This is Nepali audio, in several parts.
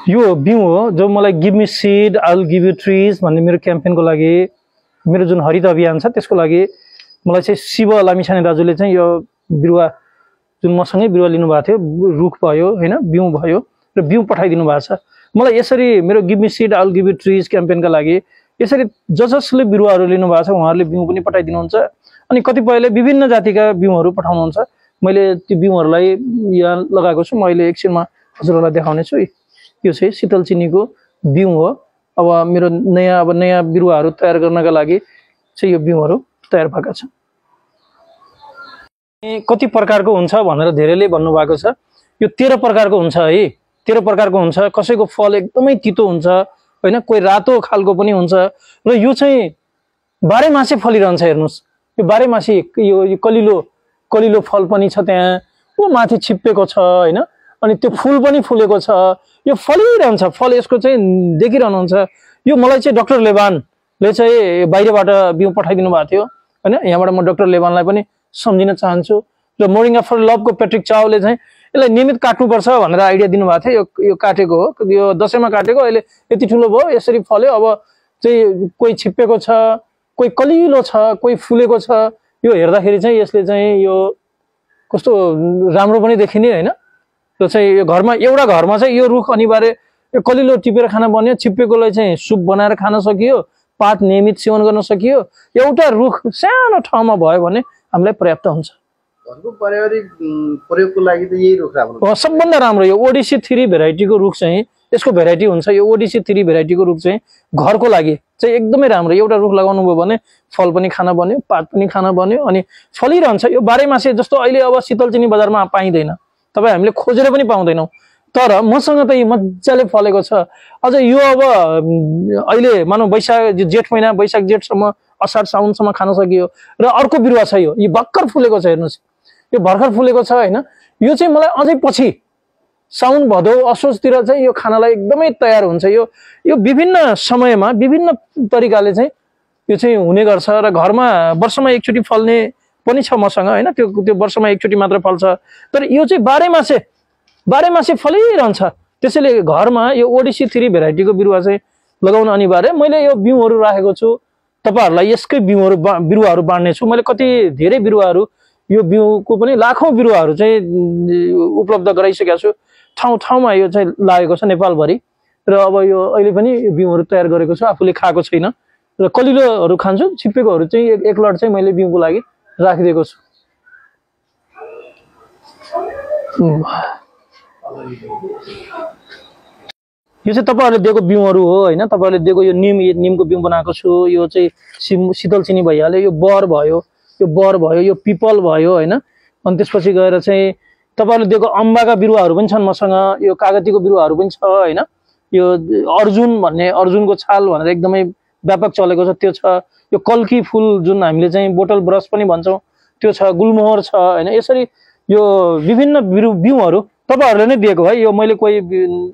यो बिउ हो जो मलाई give me seed I will give you trees भन्ने मेरो क्याम्पेनको लागि, मेरो जुन हरित अभियान छ त्यसको लागि मलाई चाहिँ शिव लामिछाने दाजुले चाहिँ यो बिरुवा जुन मसँगै बिरुवा लिनुभएको थियो, रुख भयो हैन, बिउ भयो र बिउ पठाइदिनु भएको छ मलाई। यसरी मेरो give me seed I will give you trees क्याम्पेनका लागि यसरी जसले बिरुवाहरू लिनु भएको छ उहाँहरूले बिउ पनि पठाइदिनुहुन्छ। अनि कतिपयले विभिन्न जातिका बिउहरू पठाउनुहुन्छ। मैले त्यो बिउहरूलाई यहाँ लगाएको छु, मैले एकछिनमा हजुरहरूलाई देखाउने छु। यो चाहिँ शीतल चिनीको बिउ हो। अब मेरो नयाँ बिरुवाहरू तयार गर्नका लागि चाहिँ यो बिउहरू तयार भएका छन्। कति प्रकारको हुन्छ भनेर धेरैले भन्नुभएको छ। यो 13 प्रकारको हुन्छ है, 13 प्रकारको हुन्छ। कसैको फल एकदमै तितो हुन्छ हैन, कोही रातो खालको पनि हुन्छ र यो चाहिँ बाह्रैमासे फलिरहन्छ। हेर्नुस् यो बाह्रैमासे यो कलिलो फल पनि छ त्यहाँ, ऊ माथि छिप्पेको छ हैन, अनि त्यो फूल पनि फुलेको छ, यो फलिरहन्छ। फल यसको चाहिँ देखिरहनुहुन्छ। यो मलाई चाहिँ डाक्टर लेबानले चाहिँ बाहिरबाट बिउ पठाइदिनु भएको थियो हैन। यहाँबाट म डाक्टर लेबानलाई पनि सम्झिन चाहन्छु। र मोरिङ्गा फर लभको पेट्रिक चावले चाहिँ यसलाई नियमित काट्नुपर्छ भनेर आइडिया दिनुभएको थियो। यो काटेको हो, यो दशैंमा काटेको, अहिले यति ठुलो भयो, यसरी फल्यो। अब चाहिँ कोही छिप्पेको छ, कोही कलिलो छ, कोही फुलेको छ। यो हेर्दाखेरि चाहिँ यसले चाहिँ यो कस्तो राम्रो पनि देखिने हैन। र चाहिँ यो घरमा एउटा घरमा चाहिँ यो रुख अनिवार्य, यो कलिलो टिपेर खान बन्यो, छिप्पेकोलाई चाहिँ सुप बनाएर खान सकियो, पात नियमित सेवन गर्न सकियो। एउटा रुख सानो ठाउँमा भयो भने हामीलाई पर्याप्त हुन्छ। घरको पारिवारिक प्रयोगको लागि त यही रुख राम्रो हो, सबभन्दा राम्रो। यो ओडिसी 3 भेराइटीको रुख चाहिँ यसको भेराइटी हुन्छ। यो ओडिसी 3 भेराइटीको रुख चाहिँ घरको लागि चाहिँ एकदमै राम्रो। एउटा रुख लगाउनु भयो भने फल पनि खान बन्यो, पात पनि खान बन्यो, अनि फलिरहन्छ। यो बाह्रैमासे जस्तो अहिले अब शीतल चिनी बजारमा पाइँदैन, तपाईँ हामीले खोजेर पनि पाउँदैनौँ। तर मसँग त यो मजाले फलेको छ। अझ यो अब अहिले मानौ वैशाख जेठ महिना, वैशाख जेठसम्म, असार साउनसम्म खान सकियो। र अर्को बिरुवा छ, यो भर्खर फुलेको छ। हेर्नुहोस् यो भर्खर फुलेको छ हैन। यो चाहिँ मलाई अझै पछि साउन भदौ असोजतिर चाहिँ यो खानलाई एकदमै तयार हुन्छ। यो विभिन्न समयमा विभिन्न तरिकाले चाहिँ यो चाहिँ हुने गर्छ। र घरमा वर्षमा एकचोटि फल्ने पनि छ मसँग हैन। त्यो वर्षमा एकचोटि मात्र फल्छ। तर यो चाहिँ बाह्रैमासे फलिरहन्छ। त्यसैले घरमा यो ओडिसी 3 भेराइटीको बिरुवा चाहिँ लगाउन अनिवार्य। मैले यो बिउहरू राखेको छु, तपाईहरुलाई यसकै बिरुवाहरू बाँड्ने छु। मैले कति धेरै बिरुवाहरू, यो बिउको पनि लाखौं बिरुवाहरू चाहिँ उपलब्ध गराइसकेको छु। ठाउँमा यो चाहिँ लागेको छ नेपालभरि। र अब यो अहिले पनि यो बिउहरू तयार गरेको छु, आफूले खाएको छैन। र कलिलोहरू खान्छु, छिप्पेकोहरू चाहिँ एक लट चाहिँ मैले बिउको लागि राखिदिएको छु। यो चाहिँ तपाईहरुले दिएको बिउहरू हो हैन। तपाईहरुले दिएको यो निमको बिउ बनाएको छु। यो चाहिँ शीतल चिनी भइहाल्यो, यो बर भयो, यो पिपल भयो हैन। अनि त्यसपछि गएर चाहिँ तपाईहरुले दिएको अम्बाका बिरुवाहरू पनि छन् मसँग। यो कागतीको बिरुवाहरू पनि छ हैन। यो अर्जुन भन्ने, अर्जुनको छाल भनेर एकदमै व्यापक चलेको छ, त्यो छ। यो कल्की फूल जुन हामीले चाहिँ बोटल ब्रश पनि भन्छौँ, त्यो छ। गुलमोहर छ हैन। यसरी यो विभिन्न बिउहरू तपाईहरुले नै दिएको है। यो मैले कोही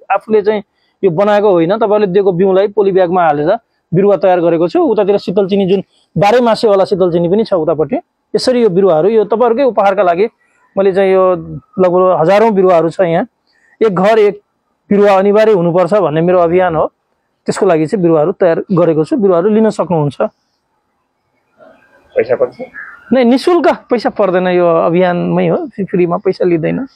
आफूले चाहिँ यो बनाएको होइन। तपाईहरुले दिएको बिउलाई पोली ब्यागमा हालेर बिरुवा तयार गरेको छु। उतातिर शीतल चिनी जुन बाह्रैमासे वाला शीतल चिनी पनि छ उतापट्टि। यसरी यो बिरुवाहरू यो तपाईहरुकै उपहारका लागि मैले चाहिँ यो लगभग हजारौं बिरुवाहरू छ यहाँ। एक घर एक बिरुवा अनिवार्य हुनुपर्छ भन्ने मेरो अभियान हो। त्यसको लागि चाहिँ बिरुवाहरू तयार गरेको छु। बिरुवाहरू लिन सक्नुहुन्छ। पैसा पर्छ? नै, निशुल्क, पैसा पर्दैन। यो अभियानमै हो, फ्रीमा पैसा लिँदैन।